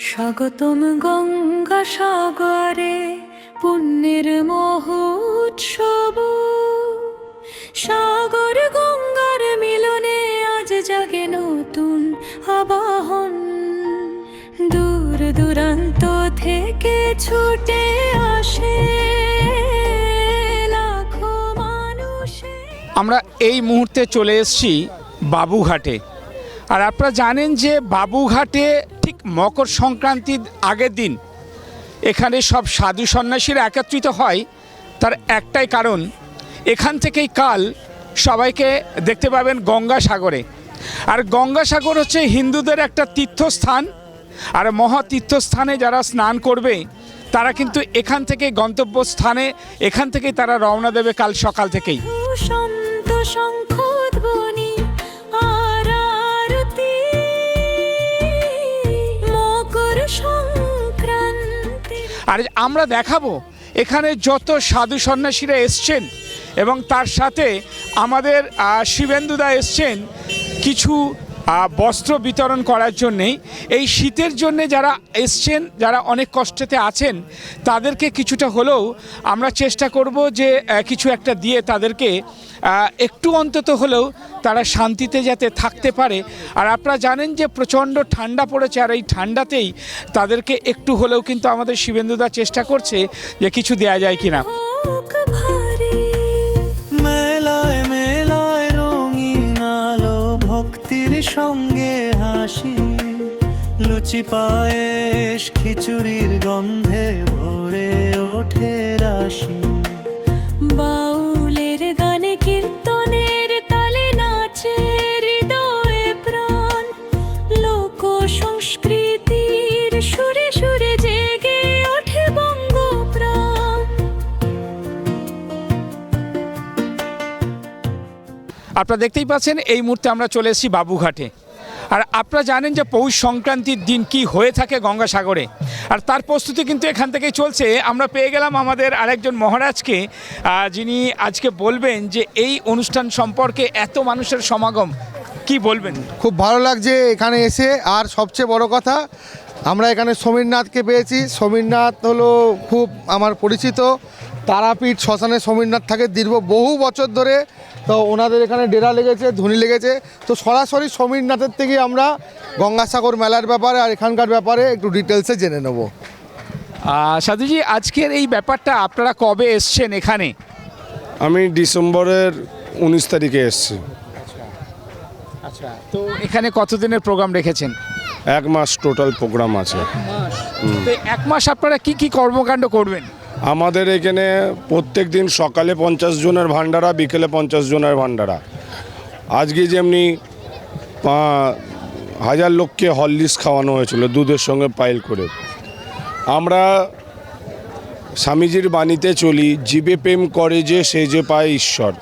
স্বাগতম গঙ্গা সাগরে পুণ্যের মহোৎসব। সাগর গঙ্গার মিলনে আজ জাগে নতুন আবাহন। দূর দূরান্ত থেকে ছুটে আসে লাখো মানুষের। আমরা এই মুহূর্তে চলে এসেছি বাবুঘাটে। আর আপনারা জানেন যে বাবুঘাটে ঠিক মকর সংক্রান্তির আগের দিন এখানে সব সাধু সন্ন্যাসীরা একত্রিত হয়। তার একটাই কারণ, এখান থেকেই কাল সবাইকে দেখতে পাবেন গঙ্গাসাগরে। আর গঙ্গাসাগর হচ্ছে হিন্দুদের একটা তীর্থস্থান। আর মহা তীর্থস্থানে যারা স্নান করবে তারা কিন্তু এখান থেকে গন্তব্যস্থানে এখান থেকেই তারা রওনা দেবে কাল সকাল থেকেই। আর আমরা দেখাবো এখানে যত সাধু সন্ন্যাসীরা এসছেন এবং তার সাথে আমাদের শিবেন্দুদা এসছেন কিছু বস্ত্র বিতরণ করার জন্যেই। এই শীতের জন্যে যারা এসছেন, যারা অনেক কষ্টেতে আছেন, তাদেরকে কিছুটা হলেও আমরা চেষ্টা করব যে কিছু একটা দিয়ে তাদেরকে একটু অন্তত হলেও তারা শান্তিতে যাতে থাকতে পারে। আর আপনারা জানেন যে প্রচণ্ড ঠান্ডা পড়েছে, আর এই ঠান্ডাতেই তাদেরকে একটু হলেও কিন্তু আমাদের শিবেন্দুদা চেষ্টা করছে যে কিছু দেয়া যায় কিনা। সঙ্গে হাসি, লুচি পায়েস খিচুড়ির গন্ধে ভরে ওঠে রাশি। বাউলের গানে কীর্তনের তালে নাচে হৃদয়ে প্রাণ। লোক সংস্কৃতির সুরে সুরে জেগে ওঠে বঙ্গপ্রাণ। আপনারা দেখতেই পাচ্ছেন এই মুহূর্তে আমরা চলে এসেছি বাবুঘাটে। আর আপনারা জানেন যে পৌষ সংক্রান্তির দিন কি হয়ে থাকে গঙ্গাসাগরে, আর তার প্রস্তুতি কিন্তু এখান থেকেই চলছে। আমরা পেয়ে গেলাম আমাদের আরেকজন মহারাজকে, যিনি আজকে বলবেন যে এই অনুষ্ঠান সম্পর্কে। এত মানুষের সমাগম, কি বলবেন? খুব ভালো লাগছে এখানে এসে। আর সবচেয়ে বড় কথা, আমরা এখানে সমীরনাথকে পেয়েছি। সমীরনাথ হলো খুব আমার পরিচিত। তারাপীঠ শ্মশানে সমীরনাথ থাকে দীর্ঘ বহু বছর ধরে। তো ওনাদের এখানে ডেরা লেগেছে, ধুনি লেগেছে। তো সরাসরি সমীরনাথের থেকে আমরা গঙ্গাসাগর মেলার ব্যাপারে আর এখানকার ব্যাপারে একটু ডিটেলসে জেনে নেব। সাধুজি, আজকের এই ব্যাপারটা আপনারা কবে এসছেন এখানে? আমি ডিসেম্বরের 19 তারিখে এসেছি। আচ্ছা, তো এখানে কতদিনের প্রোগ্রাম রেখেছেন? 1 মাস টোটাল প্রোগ্রাম আছে। তো 1 মাস আপনারা কি কি কর্মকাণ্ড করবেন? আমাদের এখানে প্রত্যেক দিন সকালে 50 জনের ভান্ডারা, বিকেলে 50 জনের ভান্ডারা। আজকে যেমনি 1000 লোককে হরলিক্স খাওয়ানো হয়েছিল দুধের সঙ্গে পাইল করে। আমরা স্বামীজির বাণীতে চলি, জীবে প্রেম করে যে সে যে পায় ঈশ্বর।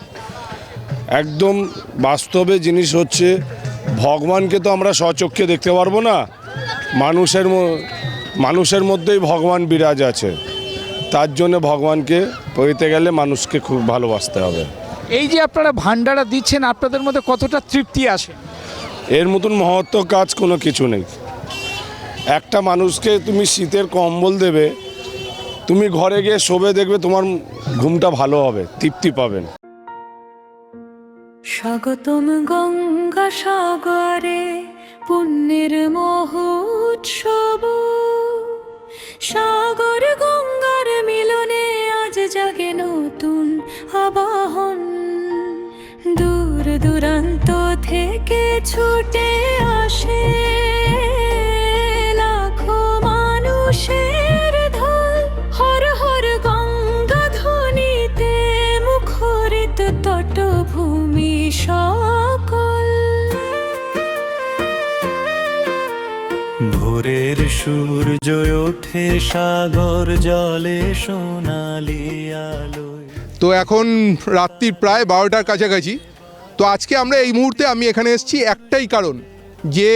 একদম বাস্তবে জিনিস হচ্ছে, ভগবানকে তো আমরা স্বচক্ষে দেখতে পারবো না, মানুষের মধ্যেই ভগবান বিরাজ আছে। তার জন্য ভগবানকে পেতে গেলে মানুষকে খুব ভালোবাসতে হবে। এই যে আপনারা ভান্ডারা দিচ্ছেন, আপনাদের মধ্যে কতটা তৃপ্তি আসে? এর মতন মহত্ব কাজ কোনো কিছু নেই। একটা মানুষকে তুমি শীতের কম্বল দেবে, তুমি ঘরে গিয়ে শোবে, দেখবে তোমার ঘুমটা ভালো হবে, তৃপ্তি পাবেন। স্বাগতম গঙ্গা সাগরে পুণ্যের মহোৎসব। সাগর গঙ্গার মিলনে আজ জাগে নতুন আবাহন। দূর দূরান্ত থেকে ছুটে আসে লাখো মানুষের ঢল। হর হর গঙ্গা ধ্বনিতে মুখরিত তটভূমি সকল। ভোরের সূর্য ওঠে সাগর জলে সোনালি আলোয়। তো এখন রাত্রি প্রায় 12টার কাছাকাছি। তো আজকে আমরা এই মুহূর্তে আমি এখানে এসেছি একটাই কারণ, যে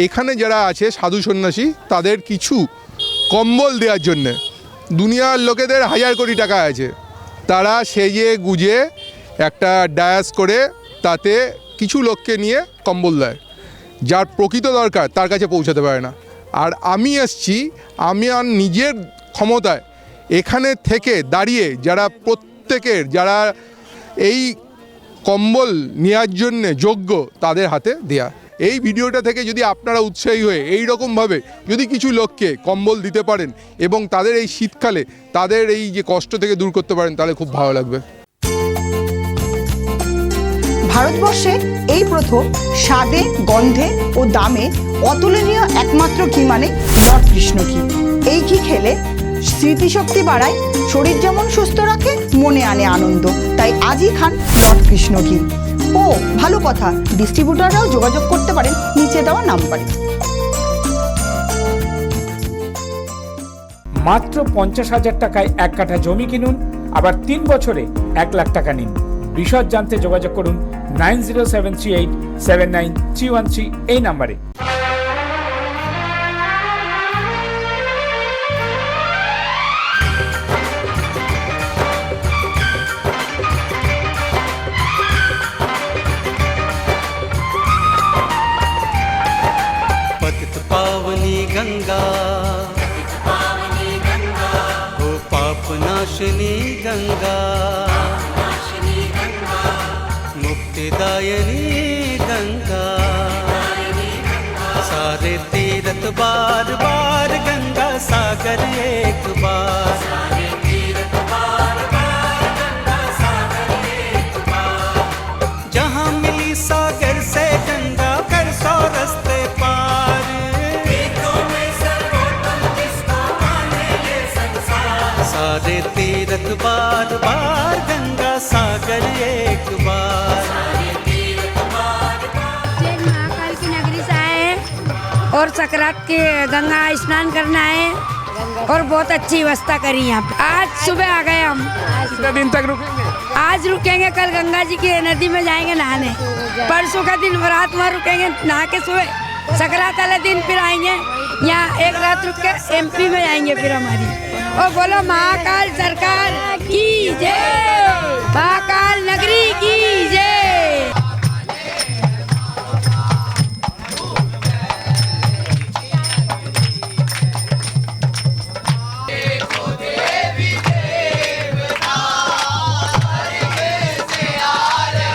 এখানে যারা আছে সাধু সন্ন্যাসী তাদের কিছু কম্বল দেওয়ার জন্যে। দুনিয়ার লোকেদের 1000 কোটি টাকা আছে, তারা সেজে গুজে একটা ডায়াস করে তাতে কিছু লোককে নিয়ে কম্বল দেয়। যার প্রকৃত দরকার তার কাছে পৌঁছাতে পারে না। আর আমি এসছি আমি আর নিজের ক্ষমতায় এখানে থেকে দাঁড়িয়ে যারা এই কম্বল নেওয়ার জন্যে যোগ্য তাদের হাতে দেয়া। এই ভিডিওটা থেকে যদি আপনারা উৎসাহী হয়ে এই রকমভাবে যদি কিছু লোককে কম্বল দিতে পারেন এবং তাদের এই শীতকালে তাদের এই যে কষ্ট থেকে দূর করতে পারেন তাহলে খুব ভালো লাগবে। ভারতবর্ষে এই প্রথম স্বাদে, গন্ধে ও দামে অতুলনীয় একমাত্র ঘি মানে লর্ড কৃষ্ণ ঘি। এই ঘি খেলে স্মৃতিশক্তি বাড়ায়, শরীর যেমন সুস্থ রাখে, মনে আনে আনন্দ। তাই আজই খান লর্ড কৃষ্ণ ঘি। ও ভালো কথা, ডিস্ট্রিবিউটাররাও যোগাযোগ করতে পারেন নিচে দেওয়া নাম্বারে। মাত্র 50,000 টাকায় 1 কাঠা জমি কিনুন, আবার 3 বছরে 1 লাখ টাকা নিন। বিশদ জানতে যোগাযোগ করুন 9073879313 এই নাম্বারে। पतित पावनी गंगा हो पाप नाशनी गंगा मुक्तिदायनी गंगा सारे तीरथ बार बार गंगा सागर एक बार जहाँ मिली सागर से गंगा कर 100 रस्ते पार सारे तीरथ बार बार गंगा सागर एक बार। जय महाकाल की नगरी से आए हैं और सकरात के गंगा स्नान करना है और बहुत अच्छी व्यवस्था करी यहाँ पे। आज सुबह आ गए हम। कितने दिन तक रुकेंगे? आज रुकेंगे, कल गंगा जी की नदी में जाएंगे नहाने। परसों का दिन रात वहाँ रुकेंगे, नहा के सुबह सकरात वाले दिन फिर आएंगे यहाँ, 1 रात रुक के MP में जाएंगे फिर हमारी। और बोलो महाकाल सरकार की जय, महाकाल नगरी की जय।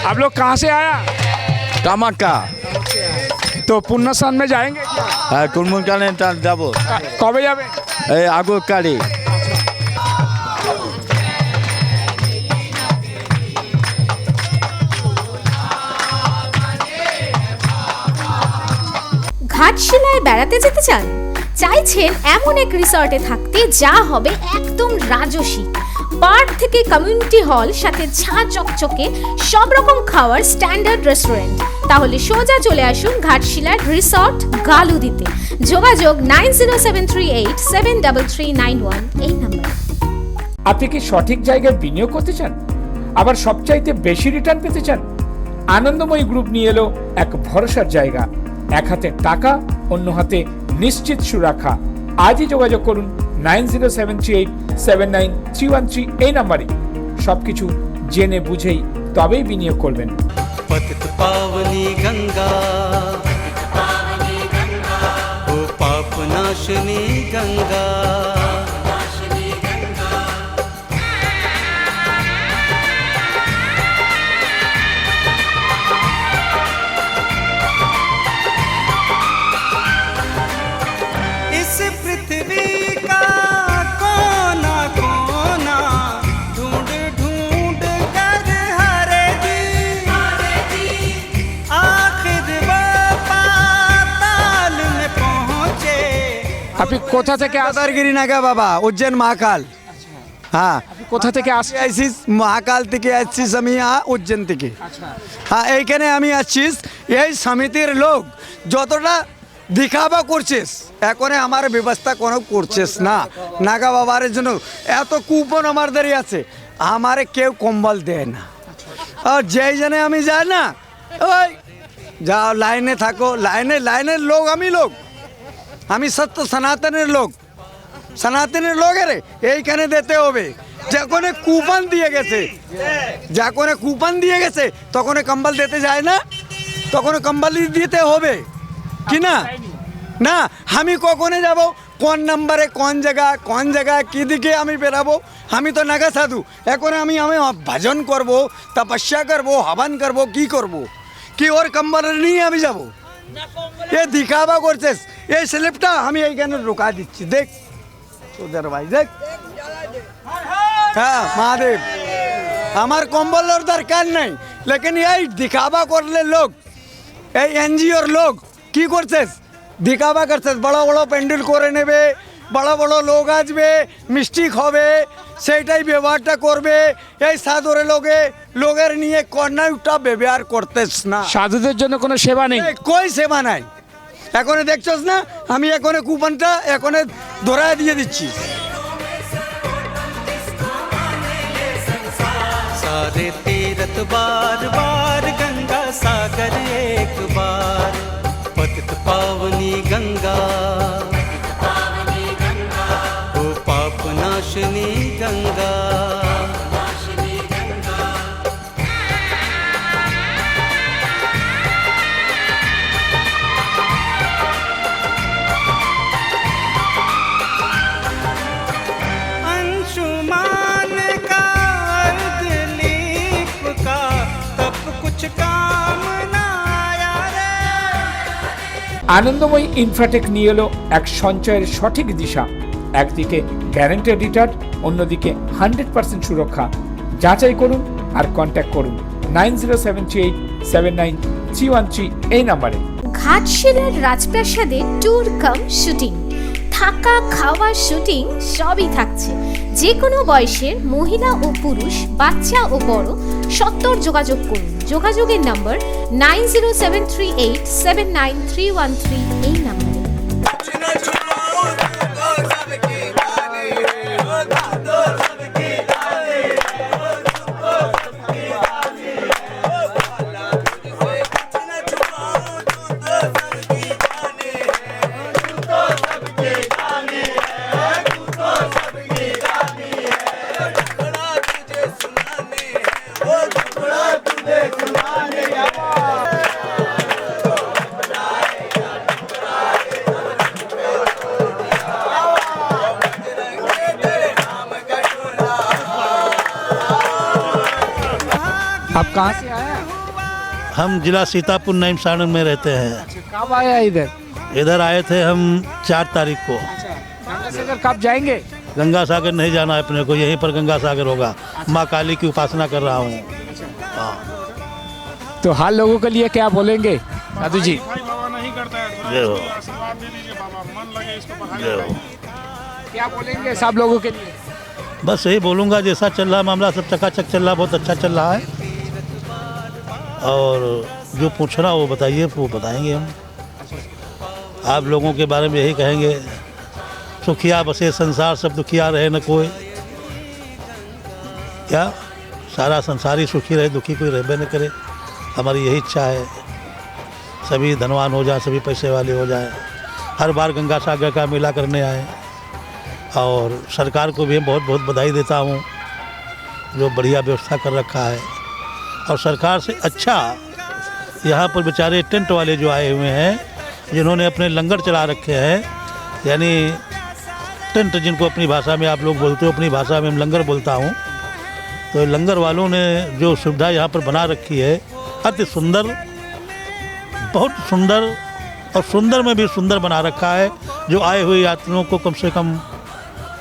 आप लोग कहाँ से आया? কামাক্কা तो पुण्य स्नान में जाएंगे क्या? কুলমুনকানে যাব कब जाবে? এই আগরকালি। ঘাটশিলায় বেড়াতে যেতে চান? চাইছেন এমন এক রিসর্টে থাকতে যা হবে একদম রাজসী। পার্ক থেকে কমিউনিটি হল, সাথে ঝাঁ চকচকে সব রকম খাওয়ার স্ট্যান্ডার্ড রেস্টুরেন্ট। তাহলে সোজা চলে আসুন ঘাটশিলার রিসর্ট গালুদিতে। যোগাযোগ 9073873391 এই নাম্বার। আপনি কি সঠিক জায়গায় বিনিয়োগ করতে চান, আবার সবচাইতে বেশি রিটার্ন পেতে চান? আনন্দময়ী গ্রুপ নিয়ে এলো এক ভরসার জায়গা। এক হাতে টাকা, অন্য হাতে নিশ্চিত সুরক্ষা। আজই যোগাযোগ করুন 9073879313 এই নাম্বারে। সবকিছু জেনে বুঝেই তবেই বিনিয়োগ করবেন। पतित पावनी गंगा हो पाप नाशनी गंगा इस पृथ्वी का कोना कोना ढूंढ ढूंढ कर हरे जी आखिर वो पाताल में पहुंचे। আপনি কোথা থেকে আসছেন? তারগিরি নাগা বাবা, উজ্জৈন মহাকাল। হ্যাঁ, কোথা থেকে আসছেন? আসছিস মহাকাল থেকে আসছিস আমি উজ্জৈন থেকে। হ্যাঁ, এইখানে আমি আসছিস এই সমিতির লোক যতটা দেখাবা করছিস, এখন আমার ব্যবস্থা কোনো করছিস না। নাগা বাবার জন্য এত কুপন আমাদের আছে, আমারে কেউ কম্বল দেয় না। আর যেই জনে আমি যাই না, ওই যাও লাইনে থাকো, লাইনের লোক আমি সত্য সনাতনের লোক, সনাতনের লোকের এইখানে দিতে হবে। যখন কুপন দিয়ে গেছে তখন কম্বল দিতে যায় না, তখন কম্বল দিতে হবে কি না? না আমি কখনো যাব, কোন নাম্বারে কোন জায়গা কী দিকে আমি বেরাবো? আমি তো নাগা সাধু। এখন আমি ভজন করব, তপস্যা করব, হবন করব, কি করব? কি ওর কম্বল নিয়ে আমি যাব? এ দিখাবা করছিস। এই স্লিপটা আমি এইখানে রোকা দিচ্ছি, দেখ তোদের ভাই, দেখ। হ্যাঁ মহাদেব, আমার কম্বলের দরকার নেই, লেকিন এই দিখাবা করলে লোক, এই এনজিওর লোক কি করছিস? দিখাবা করছিস, বড় বড় প্যান্ডেল করে নেবে, বড় বড় লোক আসবে, মিষ্টি খাবে, সেইটাই ব্যবহারটা করবে। এই সাধুরে লোকের নিয়ে কর্নাইটা ব্যবহার করতেস না। সাধুদের জন্য কোনো সেবা নেই, কই সেবা নাই। এখন দেখছস না, আমি এখন কুপনটা এখন ধরায় দিয়ে দিচ্ছি। सारे तीरथ बार बार गंगा सागर एक बार, पतित पावनी गंगा, ओ पाप नाशनी गंगा। अंशुमान का अर्धलीप का तब कुछ काम ना आया रे। আনন্দময়ী ইনফ্রাটেক নিয়ে এলো এক সঞ্চয়ের সঠিক দিশা। একদিকে গ্যারান্টেড রিটার্ন, অন্যদিকে 100% সুরক্ষা। যাচাই করুন আর কন্ট্যাক্ট করুন 9073879313 এই নাম্বারে। ঘাটশিলার রাজপ্রাসাদে ট্যুর কাম শুটিং, থাকা খাওয়া শুটিং সবই থাকছে। যে কোনো বয়সের মহিলা ও পুরুষ, বাচ্চা ও বড় সত্তর যোগাযোগ করুন। যোগাযোগের নম্বর 9073879313 এই নাম্বারে। आप कहाँ से आए हैं? हम जिला सीतापुर नईम सारण में रहते हैं। कब आया इधर? इधर आए थे हम 4 तारीख को। गंगा सागर कब जाएंगे? गंगा सागर नहीं जाना है अपने को, यहीं पर गंगा सागर होगा। माँ काली की उपासना कर रहा हूँ। तो हर लोगों के लिए क्या बोलेंगे साधु जी? जय हो, जय हो। क्या बोलेंगे सब लोगों के लिए? बस यही बोलूँगा, जैसा चल रहा मामला सब चकाचक चल रहा, बहुत अच्छा चल रहा है। और जो पूछना वो बताइए, वो बताएंगे हम। आप लोगों के बारे में यही कहेंगे, सुखिया बसे संसार, सब दुखिया रहे न कोई। क्या सारा संसार ही सुखी रहे, दुखी कोई रहबे न करे। हमारी यही इच्छा है, सभी धनवान हो जाए, सभी पैसे वाले हो जाए। हर बार गंगा सागर का मेला करने आए। और सरकार को भी बहुत बहुत बधाई देता हूँ, जो बढ़िया व्यवस्था कर रखा है। और सरकार से अच्छा यहाँ पर बेचारे टेंट वाले जो आए हुए हैं, जिन्होंने अपने लंगर चला रखे हैं, यानी टेंट जिनको अपनी भाषा में आप लोग बोलते हो, अपनी भाषा में हम लंगर बोलता हूँ। तो लंगर वालों ने जो सुविधा यहाँ पर बना रखी है, अति सुंदर, बहुत सुंदर, और सुंदर में भी सुंदर बना रखा है। जो आए हुए यात्रियों को कम से कम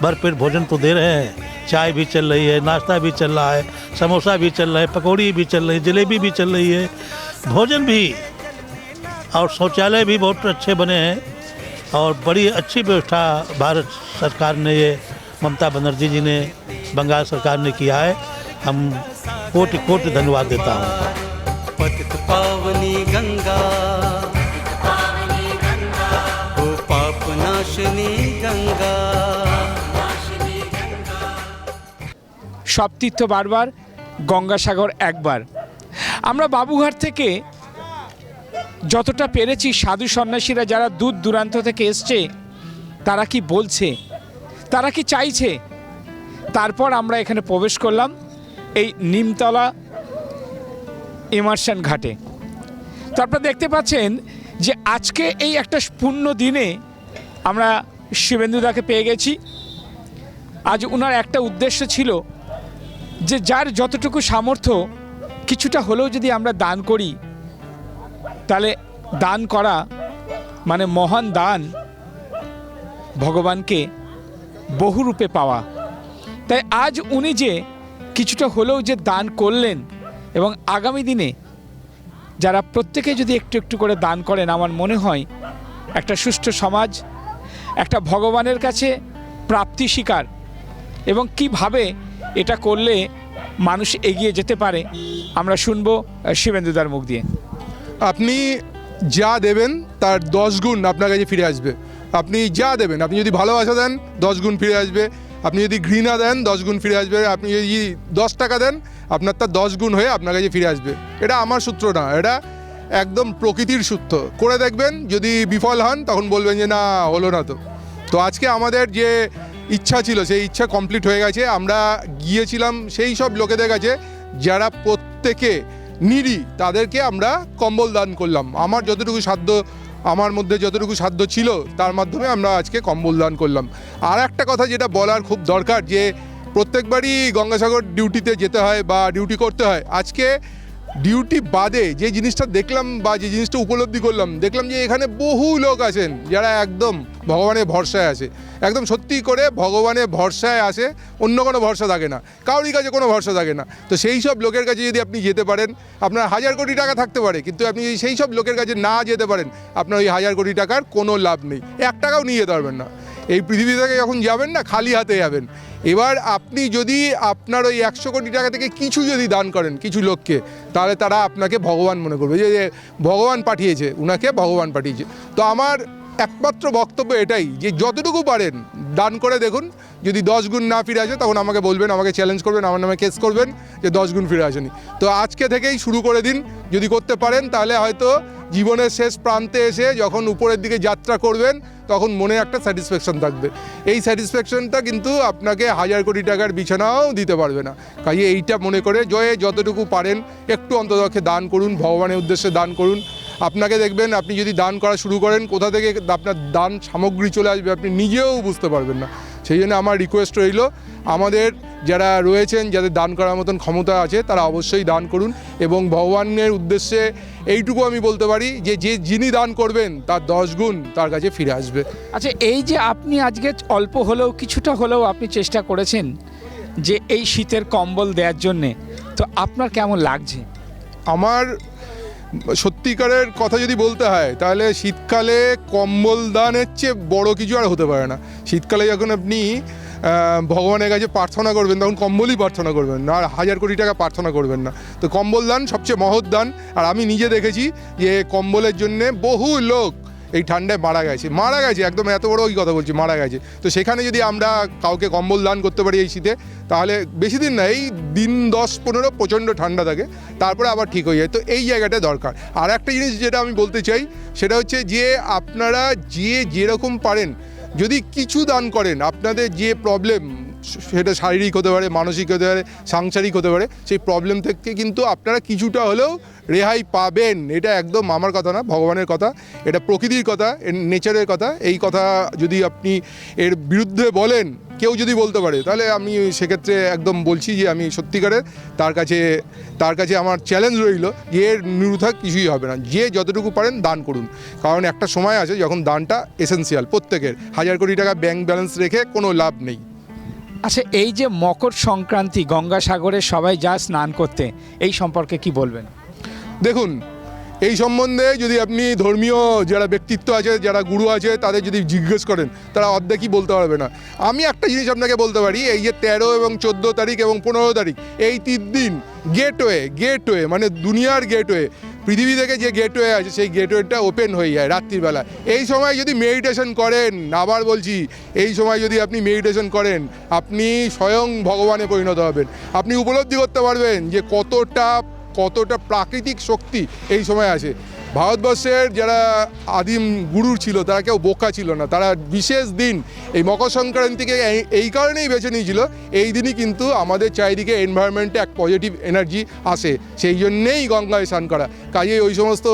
भरपेट भोजन तो दे रहे हैं। चाय भी चल रही है, नाश्ता भी चल रहा है, समोसा भी चल रहा है, पकौड़ी भी चल रही है, जलेबी भी चल रही है, भोजन भी, और शौचालय भी बहुत अच्छे बने हैं। और बड़ी अच्छी व्यवस्था भारत सरकार ने, ये ममता बनर्जी जी ने, बंगाल सरकार ने किया है। हम कोटि कोटि धन्यवाद देता हूँ। पतित पावनी गंगा, ओ पाप नाशनी गंगा। সব তীর্থ বারবার, গঙ্গাসাগর একবার। আমরা বাবুঘাট থেকে যতটা পেরেছি, সাধু সন্ন্যাসীরা যারা দূর দূরান্ত থেকে এসছে, তারা কি বলছে, তারা কি চাইছে, তারপর আমরা এখানে প্রবেশ করলাম এই নিমতলা ইমার্শন ঘাটে। তো আপনারা দেখতে পাচ্ছেন যে আজকে এই একটা পূর্ণ দিনে আমরা শিবেন্দুদাকে পেয়ে গেছি। আজ ওনার একটা উদ্দেশ্য ছিল যে যার যতটুকু সামর্থ্য কিছুটা হলেও যদি আমরা দান করি, তাহলে দান করা মানে মহান দান, ভগবানকে বহুরূপে পাওয়া। তাই আজ উনি যে কিছুটা হলেও যে দান করলেন, এবং আগামী দিনে যারা প্রত্যেকে যদি একটু একটু করে দান করেন, আমার মনে হয় একটা সুষ্ঠু সমাজ, একটা ভগবানের কাছে প্রাপ্তি স্বীকার, এবং কিভাবে এটা করলে মানুষ এগিয়ে যেতে পারে আমরা শুনবো শিবেন্দুদার মুখ দিয়ে। আপনি যা দেবেন তার 10 গুণ আপনার কাছে ফিরে আসবে। আপনি যা দেবেন, আপনি যদি ভালোবাসা দেন 10 গুণ ফিরে আসবে, আপনি যদি ঘৃণা দেন 10 গুণ ফিরে আসবে, আপনি যদি 10 টাকা দেন আপনার তার 10 গুণ হয়ে আপনার কাছে ফিরে আসবে। এটা আমার সূত্র না, এটা একদম প্রকৃতির সূত্র। করে দেখবেন, যদি বিফল হন তখন বলবেন যে না, হলো না। তো আজকে আমাদের যে ইচ্ছা ছিল সেই ইচ্ছা কমপ্লিট হয়ে গেছে। আমরা গিয়েছিলাম সেই সব লোকেদের কাছে যারা প্রত্যেকে নিডি, তাদেরকে আমরা কম্বল দান করলাম। আমার যতটুকু সাধ্য, আমার মধ্যে যতটুকু সাধ্য ছিল তার মাধ্যমে আমরা আজকে কম্বল দান করলাম। আর একটা কথা যেটা বলার খুব দরকার, যে প্রত্যেকবারই গঙ্গাসাগর ডিউটিতে যেতে হয় বা ডিউটি করতে হয়। আজকে ডিউটি বাদে যে জিনিসটা দেখলাম বা যে জিনিসটা উপলব্ধি করলাম, দেখলাম যে এখানে বহু লোক আছেন যারা একদম ভগবানের ভরসায় আছে, একদম সত্যি করে ভগবানের ভরসায় আসে, অন্য কোনো ভরসা থাকে না, কারোরই কাছে কোনো ভরসা থাকে না। তো সেই সব লোকের কাছে যদি আপনি যেতে পারেন, আপনার 1000 কোটি টাকা থাকতে পারে, কিন্তু আপনি সেই সব লোকের কাছে না যেতে পারেন, আপনার ওই 1000 কোটি টাকার কোনো লাভ নেই, 1 টাকাও নিয়ে যেতে পারবেন না। এই পৃথিবী থেকে যখন যাবেন না, খালি হাতে যাবেন। এবার আপনি যদি আপনার ওই 100 কোটি টাকা থেকে কিছু যদি দান করেন কিছু লোককে, তাহলে তারা আপনাকে ভগবান মনে করবে, যে ভগবান পাঠিয়েছে, উনাকে ভগবান পাঠিয়েছে। তো আমার একমাত্র বক্তব্য এটাই, যে যতটুকু পারেন দান করে দেখুন। যদি 10 গুণ না ফিরে আসে তখন আমাকে বলবেন, আমাকে চ্যালেঞ্জ করবেন, আমার নামে কেস করবেন যে 10 গুণ ফিরে আসেনি। তো আজকে থেকেই শুরু করে দিন, যদি করতে পারেন তাহলে হয়তো জীবনের শেষ প্রান্তে এসে যখন উপরের দিকে যাত্রা করবেন তখন মনে একটা স্যাটিসফ্যাকশন থাকবে। এই স্যাটিসফ্যাকশনটা কিন্তু আপনাকে 1000 কোটি টাকার বিছানাও দিতে পারবে না। কাজে এইটা মনে করে যতটুকু পারেন একটু অন্ততপক্ষে দান করুন, ভগবানের উদ্দেশ্যে দান করুন। আপনাকে দেখবেন, আপনি যদি দান করা শুরু করেন, কোথা থেকে আপনার দান সামগ্রী চলে আসবে আপনি নিজেও বুঝতে পারবেন না। সেই জন্য আমার রিকোয়েস্ট রইল, আমাদের যারা রয়েছেন, যাদের দান করার মতন ক্ষমতা আছে, তারা অবশ্যই দান করুন। এবং ভগবানের উদ্দেশ্যে এইটুকু আমি বলতে পারি যে যিনি দান করবেন তার 10 গুণ তার কাছে ফিরে আসবে। আচ্ছা, এই যে আপনি আজকে অল্প হলেও কিছুটা হলেও আপনি চেষ্টা করেছেন যে এই শীতের কম্বল দেওয়ার জন্যে, তো আপনার কেমন লাগছে? আমার সত্যিকারের কথা যদি বলতে হয়, তাহলে শীতকালে কম্বল দানের চেয়ে বড় কিছু আর হতে পারে না। শীতকালে যখন আপনি ভগবানের কাছে প্রার্থনা করবেন, তখন কম্বলই প্রার্থনা করবেন না, আর 1000 কোটি টাকা প্রার্থনা করবেন না। তো কম্বল দান সবচেয়ে মহৎ দান। আর আমি নিজে দেখেছি যে কম্বলের জন্যে বহু লোক এই ঠান্ডায় মারা গেছে, একদম এত বড় ওই কথা বলছি, মারা গেছে। তো সেখানে যদি আমরা কাউকে কম্বল দান করতে পারি এই শীতে, তাহলে বেশি দিন না, এই দিন 10-15 প্রচণ্ড ঠান্ডা থাকে, তারপরে আবার ঠিক হয়ে যায়। তো এই জায়গাটা দরকার। আর একটা জিনিস যেটা আমি বলতে চাই, সেটা হচ্ছে যে আপনারা যেরকম পারেন যদি কিছু দান করেন, আপনাদের যে প্রবলেম, সেটা শারীরিক হতে পারে, মানসিক হতে পারে, সাংসারিক হতে পারে, সেই প্রবলেম থেকে কিন্তু আপনারা কিছুটা হলেও রেহাই পাবেন। এটা একদম আমার কথা না, ভগবানের কথা, এটা প্রকৃতির কথা, নেচারের কথা। এই কথা যদি আপনি এর বিরুদ্ধে বলেন, কেউ যদি বলতে পারে, তাহলে আমি সেক্ষেত্রে একদম বলছি যে আমি সত্যিকারের তার কাছে আমার চ্যালেঞ্জ রইল যে এর নিরুথা কিছুই হবে না। যে যতটুকু পারেন দান করুন, কারণ একটা সময় আছে যখন দানটা এসেন্সিয়াল প্রত্যেকের। 1000 কোটি টাকা ব্যাংক ব্যালেন্স রেখে কোনো লাভ নেই। আচ্ছা, এই যে মকর সংক্রান্তি, গঙ্গাসাগরে সবাই যা স্নান করতে, এই সম্পর্কে কি বলবেন? দেখুন, এই সম্বন্ধে যদি আপনি ধর্মীয় যারা ব্যক্তিত্ব আছে, যারা গুরু আছে, তাদের যদি জিজ্ঞেস করেন, তারা অর্ধেকই বলতে পারবে না। আমি একটা জিনিস আপনাকে বলতে পারি, এই যে 13 এবং 14 তারিখ এবং 15 তারিখ, এই 3 দিন গেটওয়ে মানে দুনিয়ার গেটওয়ে, পৃথিবী থেকে যে গেটওয়ে আছে সেই গেটওয়েটা ওপেন হয়ে যায় রাত্রিবেলা। এই সময় যদি মেডিটেশন করেন, আবার বলছি, এই সময় যদি আপনি মেডিটেশন করেন, আপনি স্বয়ং ভগবানে পরিণত হবেন। আপনি উপলব্ধি করতে পারবেন যে কতটা কতটা প্রাকৃতিক শক্তি এই সময় আছে। ভারতবর্ষের যারা আদিম গুরু ছিল তারা কেউ বোকা ছিল না, তারা বিশেষ দিন এই মকর সংক্রান্তিকে এই কারণেই বেছে নিয়েছিল, এই দিনই কিন্তু আমাদের চারিদিকে এনভায়রনমেন্টে এক পজিটিভ এনার্জি আসে, সেই জন্যেই গঙ্গায় স্নান করা। কাজেই ওই সমস্ত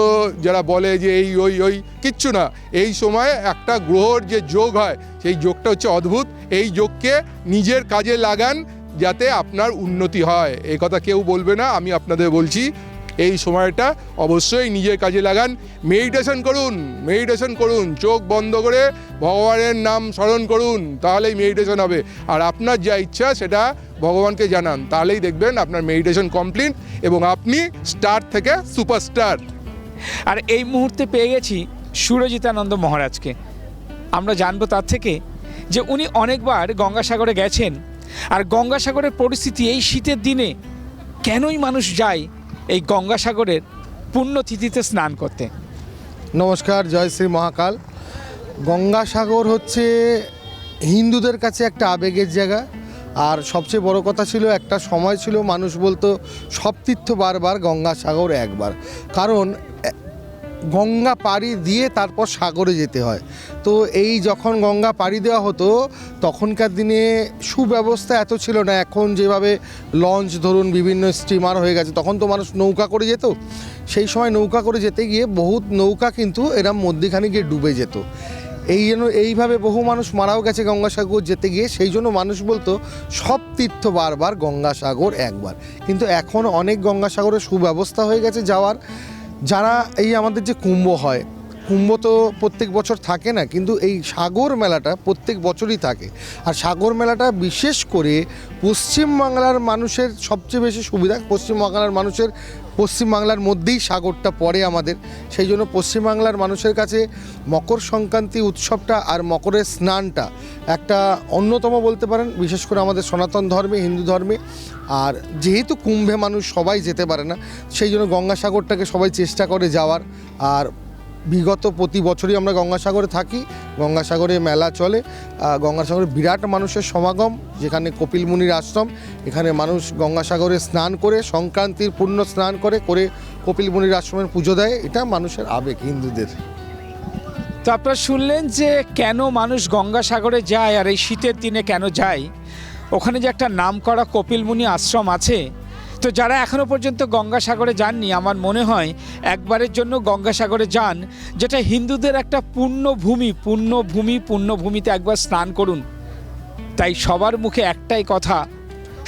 যারা বলে যে এই ওই ওই কিচ্ছু না, এই সময় একটা গ্রহর যে যোগ হয় সেই যোগটা হচ্ছে অদ্ভুত। এই যোগকে নিজের কাজে লাগান যাতে আপনার উন্নতি হয়, এই কথা কেউ বলবে না, আমি আপনাদের বলছি। এই সময়টা অবশ্যই নিজের কাজে লাগান, মেডিটেশন করুন, চোখ বন্ধ করে ভগবানের নাম স্মরণ করুন, তাহলেই মেডিটেশন হবে। আর আপনার যা ইচ্ছা সেটা ভগবানকে জানান, তাহলেই দেখবেন আপনার মেডিটেশন কমপ্লিট এবং আপনি স্টার থেকে সুপারস্টার। আর এই মুহূর্তে পেয়ে গেছি সুরজিতানন্দ মহারাজকে। আমরা জানবো তার থেকে যে উনি অনেকবার গঙ্গাসাগরে গেছেন, আর গঙ্গাসাগরের পরিস্থিতি এই শীতের দিনে কেনই মানুষ যায় এই গঙ্গাসাগরের পুণ্যতিথিতে স্নান করতে। নমস্কার, জয় শ্রী মহাকাল। গঙ্গাসাগর হচ্ছে হিন্দুদের কাছে একটা আবেগের জায়গা। আর সবচেয়ে বড় কথা ছিল, একটা সময় ছিল মানুষ বলতো সব তীর্থ বারবার, গঙ্গাসাগর একবার। কারণ গঙ্গা পাড়ি দিয়ে তারপর সাগরে যেতে হয়। তো এই যখন গঙ্গা পাড়ি দেওয়া হতো তখনকার দিনে সুব্যবস্থা এত ছিল না, এখন যেভাবে লঞ্চ ধরুন বিভিন্ন স্টিমার হয়ে গেছে, তখন তো মানুষ নৌকা করে যেত। সেই সময় নৌকা করে যেতে গিয়ে বহুত নৌকা কিন্তু এরম মধ্যিখানে গিয়ে ডুবে যেত। এই জন্য এইভাবে বহু মানুষ মারাও গেছে গঙ্গাসাগর যেতে গিয়ে। সেই জন্য মানুষ বলতো সব তীর্থ বারবার, গঙ্গাসাগর একবার। কিন্তু এখন অনেক গঙ্গাসাগরের সুব্যবস্থা হয়ে গেছে যাওয়ার। যারা এই আমাদের যে কুম্ভ হয়, কুম্ভ তো প্রত্যেক বছর থাকে না, কিন্তু এই সাগর মেলাটা প্রত্যেক বছরই থাকে। আর সাগর মেলাটা বিশেষ করে পশ্চিমবাংলার মানুষের সবচেয়ে বেশি সুবিধা। পশ্চিমবাংলার মধ্যেই সাগরটা পড়ে আমাদের, সেই জন্য পশ্চিমবাংলার মানুষের কাছে মকর সংক্রান্তি উৎসবটা আর মকরের স্নানটা একটা অন্যতম বলতে পারেন, বিশেষ করে আমাদের সনাতন ধর্মে, হিন্দু ধর্মে। আর যেহেতু কুম্ভে মানুষ সবাই যেতে পারে না, সেই জন্য গঙ্গাসাগরটাকে সবাই চেষ্টা করে যাওয়ার। আর বিগত প্রতি বছরই আমরা গঙ্গাসাগরে থাকি, গঙ্গাসাগরে মেলা চলে। গঙ্গাসাগরে বিরাট মানুষের সমাগম, যেখানে কপিল মুনির আশ্রম, এখানে মানুষ গঙ্গাসাগরে স্নান করে, সংক্রান্তির পুণ্য স্নান করে কপিল মুনির আশ্রমের পুজো দেয়। এটা মানুষের আবেগ হিন্দুদের। তো আপনারা শুনলেন যে কেন মানুষ গঙ্গাসাগরে যায়, আর এই শীতের দিনে কেন যায়। ওখানে যে একটা নামকরা কপিল মুনি আশ্রম আছে, তো যারা এখনও পর্যন্ত গঙ্গাসাগরে যাননি, আমার মনে হয় একবারের জন্য গঙ্গাসাগরে যান, যেটা হিন্দুদের একটা পুণ্যভূমিতে একবার স্নান করুন। তাই সবার মুখে একটাই কথা,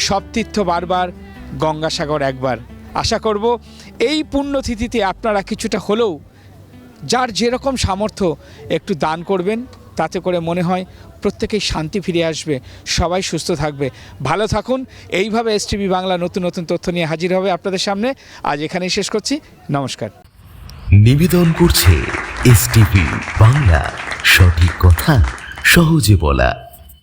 সব তীর্থ বারবার, গঙ্গাসাগর একবার। আশা করব এই পুণ্যতিথিতে আপনারা কিছুটা হলেও যার যেরকম সামর্থ্য একটু দান করবেন, তাতে করে মনে হয় প্রত্যেকেই শান্তি ফিরে আসবে, সবাই সুস্থ থাকবে। ভালো থাকুন। এইভাবে এসটিভি বাংলা নতুন নতুন তথ্য নিয়ে হাজির হবে আপনাদের সামনে। আজ এখানেই শেষ করছি, নমস্কার। নিবেদন করছে এসটিভি বাংলা, সঠিক কথা সহজে বলা।